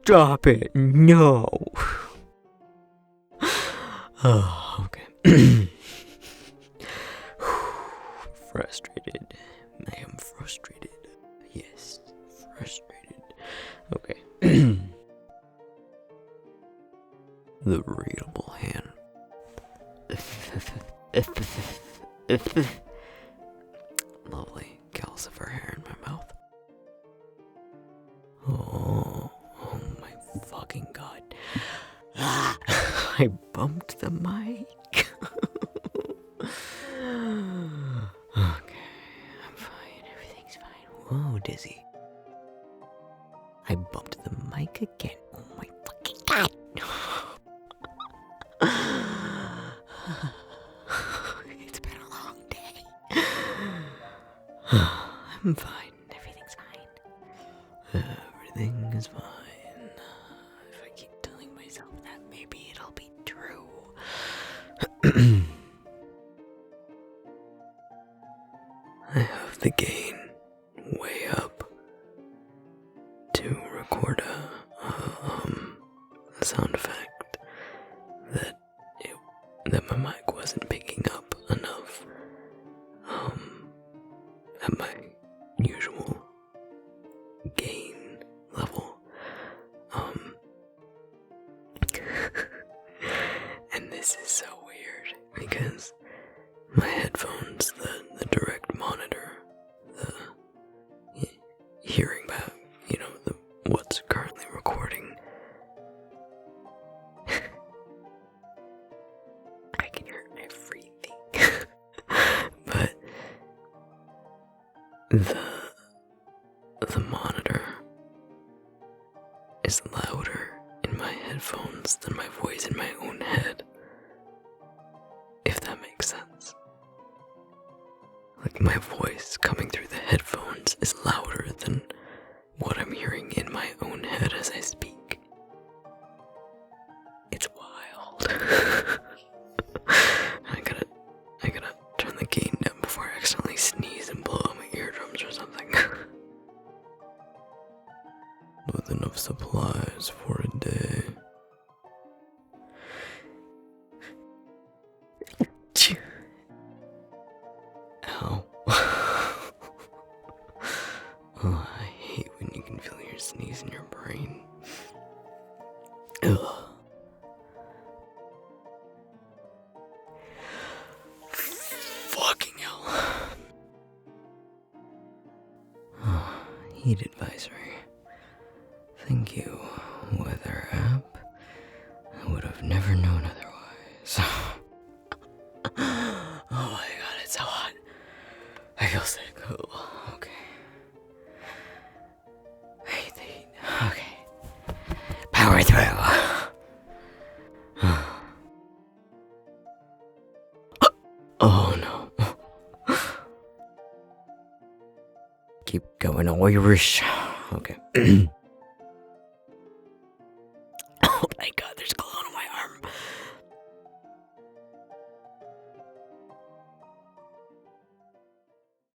Stop it. No. Oh, okay. Frustrated. I am frustrated. Yes, frustrated. Okay. The readable hand. Lovely calcifer hair in my mouth. Oh my fucking god. I bumped the mic. Okay, I'm fine. Everything's fine. Whoa, dizzy. I bumped the mic again. Oh my fucking god. It's been a long day. I'm fine. Everything's fine. Everything is fine. If I keep telling myself that, maybe it'll be true. I have the gain way up to record a sound effect that my mic wasn't picking up enough at my usual gain level. And this is so weird because my headphones, the direct monitor, the hearing back, what's currently recording. I can hear everything. But the monitor is louder in my headphones than my voice in my own head. If that makes sense. Like my voice coming through the headphones is louder than what I'm hearing in my own head as I speak. It's wild. I gotta turn the gain down before I accidentally sneeze and blow out my eardrums or something. With enough supplies for a day. Ow. Oh, I hate when you can feel your sneeze in your brain. Ugh. Fucking hell. Heat advisory. Thank you, weather app. I would have never known otherwise. Oh my god, it's so hot. I feel sick. Oh, okay. I hate the heat. Okay. Power through. Oh no. Keep going Irish. Okay.